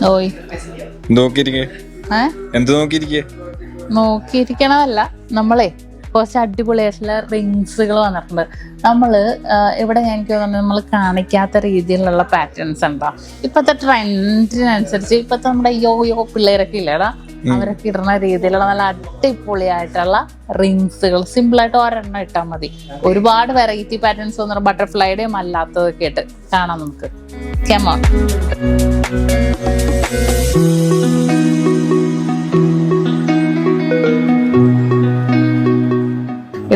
ഓയ് നോക്കിയിരിക്കണമല്ല, നമ്മളെ കുറച്ച് അടിപൊളിയായിട്ടുള്ള റിങ്സുകൾ വന്നിട്ടുണ്ട്. നമ്മള് ഇവിടെ എനിക്ക് തോന്നുന്നത് നമ്മൾ കാണിക്കാത്ത രീതിയിലുള്ള പാറ്റേൺസ് ഉണ്ടോ. ഇപ്പത്തെ ട്രെൻഡിനനുസരിച്ച് ഇപ്പത്തെ നമ്മുടെ യോ പിള്ളേരൊക്കെ ഇല്ലേടാ, അവരൊക്കെ ഇടുന്ന രീതിയിലുള്ള നല്ല അടിപൊളിയായിട്ടുള്ള റിങ്സുകൾ സിമ്പിളായിട്ട് ഒരെണ്ണം ഇട്ടാൽ മതി. ഒരുപാട് വെറൈറ്റി പാറ്റേൺസ് വന്നിട്ട് ബട്ടർഫ്ലൈയുടെയും അല്ലാത്തതൊക്കെ ഇട്ട് കാണാം നമുക്ക്. കമോൺ.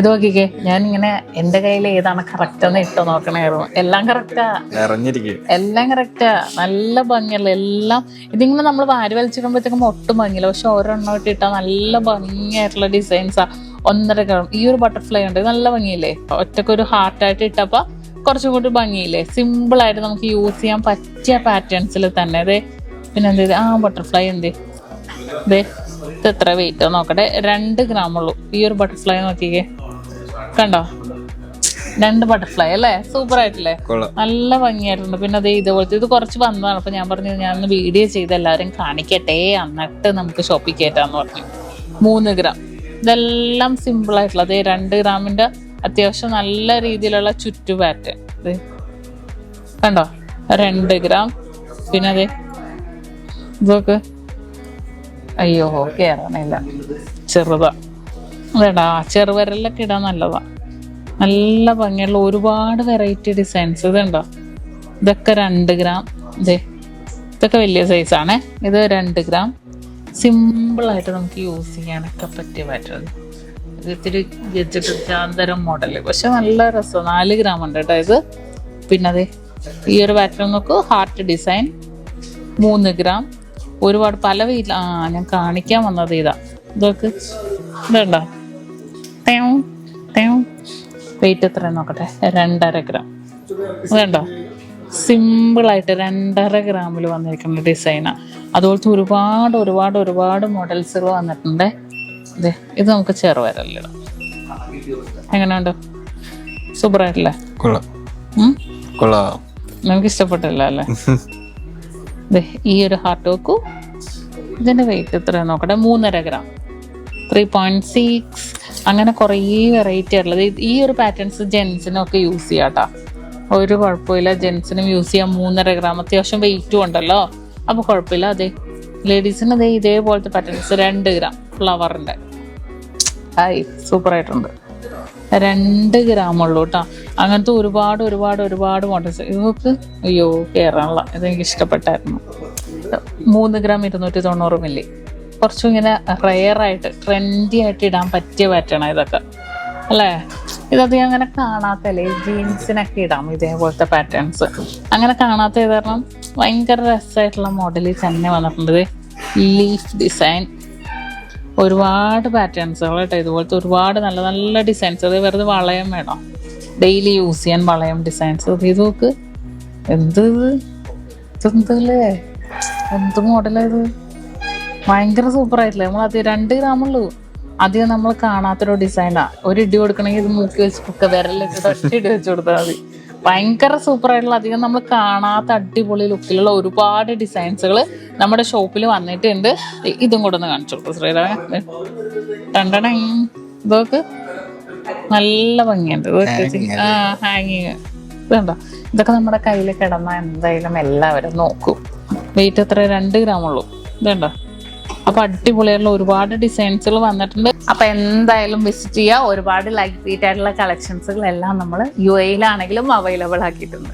ഇത് നോക്കിക്കേ, ഞാനിങ്ങനെ എന്റെ കയ്യിൽ ഏതാണ് കറക്റ്റ് എന്ന് ഇട്ട് നോക്കണായിരുന്നു. എല്ലാം കറക്റ്റാ, എല്ലാം കറക്റ്റാ, നല്ല ഭംഗിയുള്ള എല്ലാം. ഇതിങ്ങനെ നമ്മൾ വാരി വലിച്ചിടുമ്പോഴത്തേക്കും ഒട്ടും ഭംഗിയില്ല, പക്ഷെ ഓരോരെണ്ണം ഇട്ടാൽ നല്ല ഭംഗിയായിട്ടുള്ള ഡിസൈൻസാ. 1.5 gram ഈ ഒരു ബട്ടർഫ്ലൈ ഉണ്ട്, നല്ല ഭംഗിയില്ലേ. ഒറ്റക്കൊരു ഹാർട്ടായിട്ട് ഇട്ടപ്പോ കുറച്ചും കൂടി ഭംഗിയില്ലേ. സിമ്പിൾ ആയിട്ട് നമുക്ക് യൂസ് ചെയ്യാൻ പറ്റിയ പാറ്റേൺസിൽ തന്നെ. അതെ, പിന്നെ എന്ത് ബട്ടർഫ്ലൈ എന്ത് ഇത് എത്ര വെയിറ്റ് നോക്കട്ടെ. 2 gram ഉള്ളൂ ഈ ഒരു ബട്ടർഫ്ലൈ. നോക്കിക്കേ, കണ്ടോ, 2 ബട്ടർഫ്ലൈ അല്ലേ, സൂപ്പർ ആയിട്ടില്ലേ, നല്ല ഭംഗിയായിട്ടുണ്ട്. പിന്നെ അത് ഇതുപോലത്തെ ഇത് കുറച്ച് വന്നതാണ്. അപ്പൊ ഞാൻ പറഞ്ഞു ഞാനൊന്ന് വീഡിയോ ചെയ്ത് എല്ലാവരും കാണിക്കട്ടെ, എന്നിട്ട് നമുക്ക് ഷോപ്പിൽ കയറ്റാന്ന് പറഞ്ഞു. 3 gram ഇതെല്ലാം സിമ്പിൾ ആയിട്ടുള്ള. അതേ 2 ഗ്രാമിന്റെ അത്യാവശ്യം നല്ല രീതിയിലുള്ള ചുറ്റു പാറ്റേൺ. ഇത് കണ്ടോ, 2 gram. പിന്നെ അതെ ഇതൊക്കെ അയ്യോ കേറാനില്ല, ചെറുതാ. അതെടാ, ചെറുവരലൊക്കെ ഇടാൻ നല്ലതാ, നല്ല ഭംഗിയുള്ള ഒരുപാട് വെറൈറ്റി ഡിസൈൻസ്. ഇതുണ്ടോ, ഇതൊക്കെ 2 gram. ഇതൊക്കെ വലിയ സൈസാണ്. ഇത് 2 gram. സിമ്പിളായിട്ട് നമുക്ക് യൂസ് ചെയ്യാനൊക്കെ പറ്റിയ പാറ്റേൺ. ഇത് ഇത്തിരി ഗജറ്റാന്തരം മോഡല്, പക്ഷെ നല്ല രസം. 4 gram ഉണ്ട് കേട്ടോ ഇത്. പിന്നെ അതെ ഈ ഒരു പാറ്റേൺ നോക്കൂ, ഹാർട്ട് ഡിസൈൻ. 3 gram. ഒരുപാട് പല വീട്ടിൽ ഞാൻ കാണിക്കാൻ വന്നത് ഇതാ. ഇതൊക്കെ ഇതുണ്ടോ, വെയിറ്റ് എത്ര നോക്കട്ടെ. 2.5 gram. അതുണ്ടോ, സിമ്പിളായിട്ട് 2.5 gram വന്നിരിക്കുന്ന ഡിസൈനാ. അതുപോലത്തെ ഒരുപാട് ഒരുപാട് ഒരുപാട് മോഡൽസുകൾ വന്നിട്ടുണ്ട്. ഇതേ ഇത് നമുക്ക് ചെറുവരലിടാം. എങ്ങനെയുണ്ട്, സൂപ്പർ ആയിട്ടില്ലേ? നമുക്ക് ഇഷ്ടപ്പെട്ടില്ല അല്ലേ? ഈ ഒരു ഹാർട്ട് നോക്കൂ, ഇതിന്റെ വെയിറ്റ് എത്ര നോക്കട്ടെ. 3.5 gram. 3.6. അങ്ങനെ കുറേ വെറൈറ്റി ആയിട്ടുള്ളത്. ഈ ഒരു പാറ്റേൺസ് ജെൻസിനൊക്കെ യൂസ് ചെയ്യാട്ടോ, ഒരു കുഴപ്പമില്ല. ജെൻസിനും യൂസ് ചെയ്യാം. 3.5 gram അത്യാവശ്യം വെയിറ്റും ഉണ്ടല്ലോ, അപ്പൊ കുഴപ്പമില്ല. അതെ ലേഡീസിന് അതെ ഇതേപോലത്തെ പാറ്റേൺസ് 2 gram ഫ്ലവറിന്റെ. സൂപ്പർ ആയിട്ടുണ്ട്. 2 gram ഉള്ളൂ കേട്ടോ. അങ്ങനത്തെ ഒരുപാട് ഒരുപാട് ഒരുപാട് മോഡൽസ്. ഇതൊക്കെ അയ്യോ കേറാനുള്ള ഇതെനിക്ക് ഇഷ്ടപ്പെട്ടായിരുന്നു. 3 gram 290 milli. കുറച്ചും ഇങ്ങനെ റെയറായിട്ട് ട്രെൻഡി ആയിട്ട് ഇടാൻ പറ്റിയ പാറ്റേൺ ഇതൊക്കെ അല്ലേ. ഇതധികം അങ്ങനെ കാണാത്തല്ലേ, ജീൻസിനൊക്കെ ഇടാം ഇതേപോലത്തെ പാറ്റേൺസ്. അങ്ങനെ കാണാത്ത കാരണം ഭയങ്കര രസമായിട്ടുള്ള മോഡലിൽ തന്നെ വന്നിട്ടുണ്ട്. ലീഫ് ഡിസൈൻ, ഒരുപാട് പാറ്റേൺസുകൾ കേട്ടോ. ഇതുപോലത്തെ ഒരുപാട് നല്ല നല്ല ഡിസൈൻസ്. അത് വെറുതെ വളയം വേണം, ഡെയിലി യൂസ് ചെയ്യാൻ വളയം ഡിസൈൻസ്. ഇത് നോക്ക്, ഇതെന്തല്ലേ, എന്ത് മോഡലായത്, ഭയങ്കര സൂപ്പർ ആയിട്ടില്ലേ. നമ്മൾ അത് 2 gram ഉള്ളൂ. അധികം നമ്മൾ കാണാത്തൊരു ഡിസൈനാ. ഒരു ഇടി കൊടുക്കണമെങ്കിൽ ഇത് മൂക്കി വെച്ചിട്ടൊക്കെ വിരലിട്ട് ഒറ്റ ഇടി വെച്ച് കൊടുത്താൽ മതി. ഭയങ്കര സൂപ്പർ ആയിട്ടുള്ള അധികം നമ്മൾ കാണാത്ത അടിപൊളി ലുക്കിലുള്ള ഒരുപാട് ഡിസൈൻസുകൾ നമ്മുടെ ഷോപ്പിൽ വന്നിട്ടുണ്ട്. ഇതും കൂടെ ഒന്ന് കാണിച്ചു കൊടുക്കും ശ്രീരാമ. ഇതൊക്കെ നല്ല ഭംഗിയുണ്ട്. ഹാങ്ങിങ് ഇതുണ്ടോ, ഇതൊക്കെ നമ്മുടെ കയ്യിൽ കിടന്നാൽ എന്തായാലും എല്ലാവരും നോക്കും. വെയിറ്റ് എത്ര, 2 gram ഉള്ളൂ. ഇതുണ്ടോ, അപ്പൊ അടിപൊളിയായിട്ടുള്ള ഒരുപാട് ഡിസൈൻസുകൾ വന്നിട്ടുണ്ട്. അപ്പൊ എന്തായാലും വിസിറ്റ് ചെയ്യുക. ഒരുപാട് ലൈറ്റ് വെയിറ്റ് ആയിട്ടുള്ള കളക്ഷൻസുകൾ എല്ലാം നമ്മൾ UAE-ലാണെങ്കിലും അവൈലബിൾ ആക്കിയിട്ടുണ്ട്.